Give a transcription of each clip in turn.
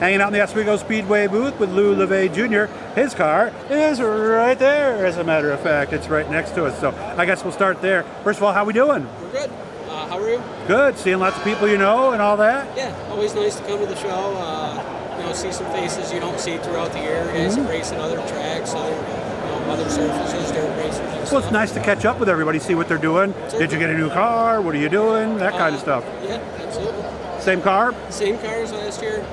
Hanging out in the Oswego Speedway booth with LeVea Jr. His car is right there, as a matter of fact. It's right next to us, so I guess we'll start there. First of all, how we doing? We're good. How are you? Good. Seeing lots of people you know and all that? Yeah, always nice to come to the show. See some faces you don't see throughout the year. Guys that race in other tracks, other surfaces, dirt racing. Well, it's nice to catch up with everybody, see what they're doing. Certainly. Did you get a new car? What are you doing? That kind of stuff. Yeah, absolutely. Same car? Same car as last year.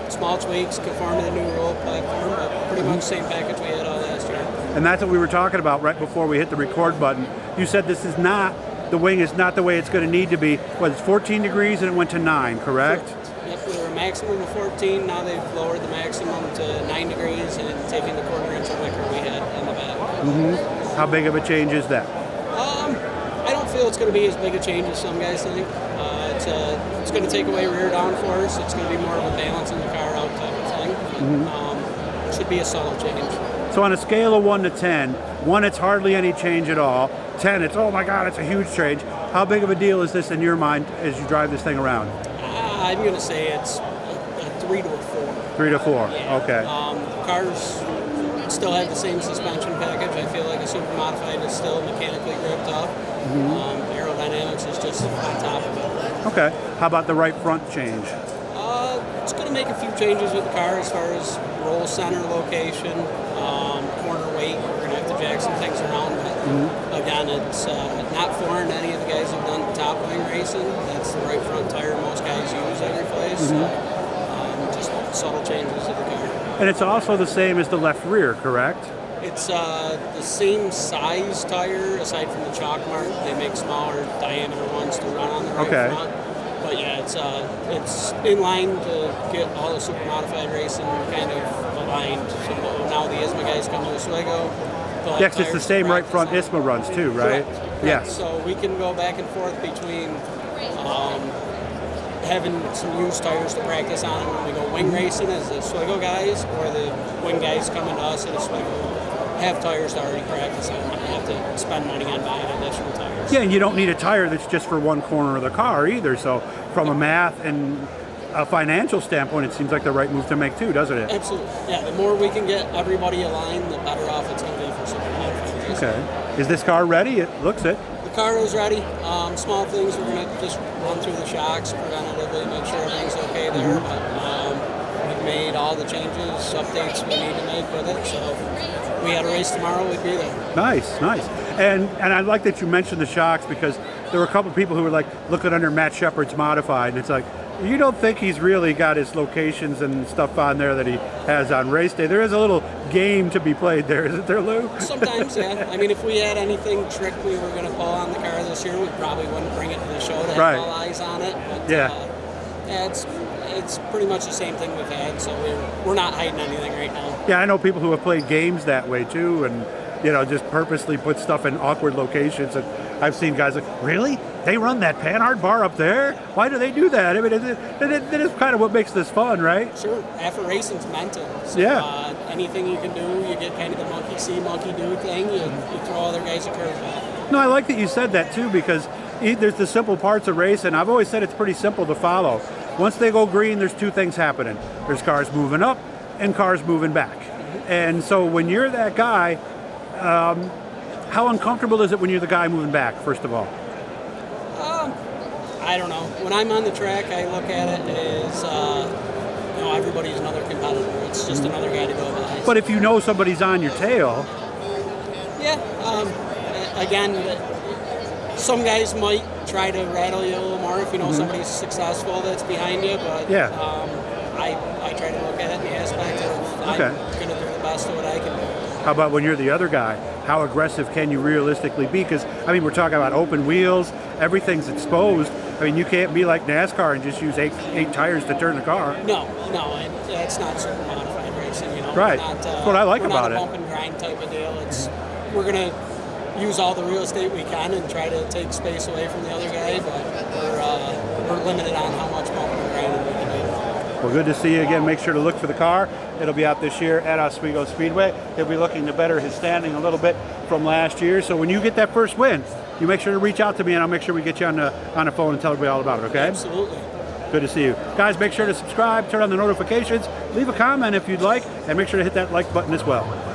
Small tweaks, conform to the new roll platform, but pretty much same package we had all last year. And that's what we were talking about right before we hit the record button. You said this is not, the wing is not the way it's going to need to be. Well, it's 14 degrees and it went to 9, correct? Correct. Yep, we were a maximum of 14. Now they've lowered the maximum to 9 degrees and taking the quarter inch of wicker we had in the back. How big of a change is that? I don't feel it's going to be as big a change as some guys think. It's going to take away rear downforce. It's going to be more of a balance in the car out type of thing. It should be a subtle change. So on a scale of 1 to 10, 1 it's hardly any change at all, 10 it's oh my god it's a huge change. How big of a deal is this in your mind as you drive this thing around? I'm going to say it's a 3 to a 4. 3 to 4, Yeah. okay. Cars still have the same suspension package. I feel like a Supermodified is still mechanically gripped up. Aerodynamics is just on top of it. Okay, how about the right front change? It's going to make a few changes with the car as far as roll center location, corner weight. We're going to have to jack some things around. But again, it's not foreign to any of the guys who've done top wing racing. That's the right front tire most guys use every place. Just subtle changes to the car. And it's also the same as the left rear, correct? It's the same size tire, aside from the chalk mark. They make smaller diameter ones to run on the right front. But yeah, it's in line to get all the Supermodified racing kind of aligned. So now the ISMA guys come to Oswego. Yeah, because it's the same right front ISMA runs too, right? Correct. Yes. So we can go back and forth between having some used tires to practice on when we go wing racing as the Oswego guys, or the wing guys coming to us at Oswego have tires to already practice on. You have to spend money on buying additional tires. Yeah, and you don't need a tire that's just for one corner of the car either. So from a math and a financial standpoint, it seems like the right move to make too, doesn't it? Absolutely. Yeah, the more we can get everybody aligned, the better off it's going to be for Supermodified. Okay. Is this car ready? It looks it. The car is ready. Small things, we're going to just run through the shocks preventatively, make sure everything's okay there. But we've made all the changes, updates we need to make with it. So if we had a race tomorrow, we'd be there. Nice, nice. And I like that you mentioned the shocks, because there were a couple of people who were like looking under Matt Shepard's Modified, and it's like, you don't think he's really got his locations and stuff on there that he has on race day. There is a little game to be played there, isn't there, Lou? Sometimes, yeah. I mean, if we had anything trick we were going to pull on the car this year, we probably wouldn't bring it to the show to have all eyes on it. But, yeah, it's pretty much the same thing we've had, so we're not hiding anything right now. Yeah, I know people who have played games that way too, and just purposely put stuff in awkward locations. And I've seen guys like, really? They run that Panhard bar up there? Why do they do that? I mean, it is kind of what makes this fun, right? Sure. Half of racing's mental. So, yeah. Anything you can do, you get kind of the monkey see, monkey do thing. You throw other guys a curveball. No, I like that you said that too, because there's the simple parts of racing. I've always said it's pretty simple to follow. Once they go green, there's two things happening. There's cars moving up and cars moving back. And so when you're that guy, how uncomfortable is it when you're the guy moving back, first of all? I don't know. When I'm on the track, I look at it as, everybody's another competitor. It's just another guy to go by. But if you know somebody's on your tail... Yeah. Again, some guys might try to rattle you a little more if you know somebody's successful that's behind you, but I try to look at it in the aspect of I'm going to do the best of what I can do. How about when you're the other guy? How aggressive can you realistically be? Because, I mean, we're talking about open wheels, everything's exposed. I mean, you can't be like NASCAR and just use eight tires to turn the car. No, it's not Supermodified racing, Right, that's what I like about it. We're not a bump and grind type of deal. We're going to use all the real estate we can and try to take space away from the other guy, but we're limited on how much bump and grinding we can do. Well, good to see you again. Make sure to look for the car. It'll be out this year at Oswego Speedway. He'll be looking to better his standing a little bit from last year. So when you get that first win, you make sure to reach out to me, and I'll make sure we get you on the phone and tell everybody all about it, okay? Absolutely. Good to see you. Guys, make sure to subscribe, turn on the notifications, leave a comment if you'd like, and make sure to hit that like button as well.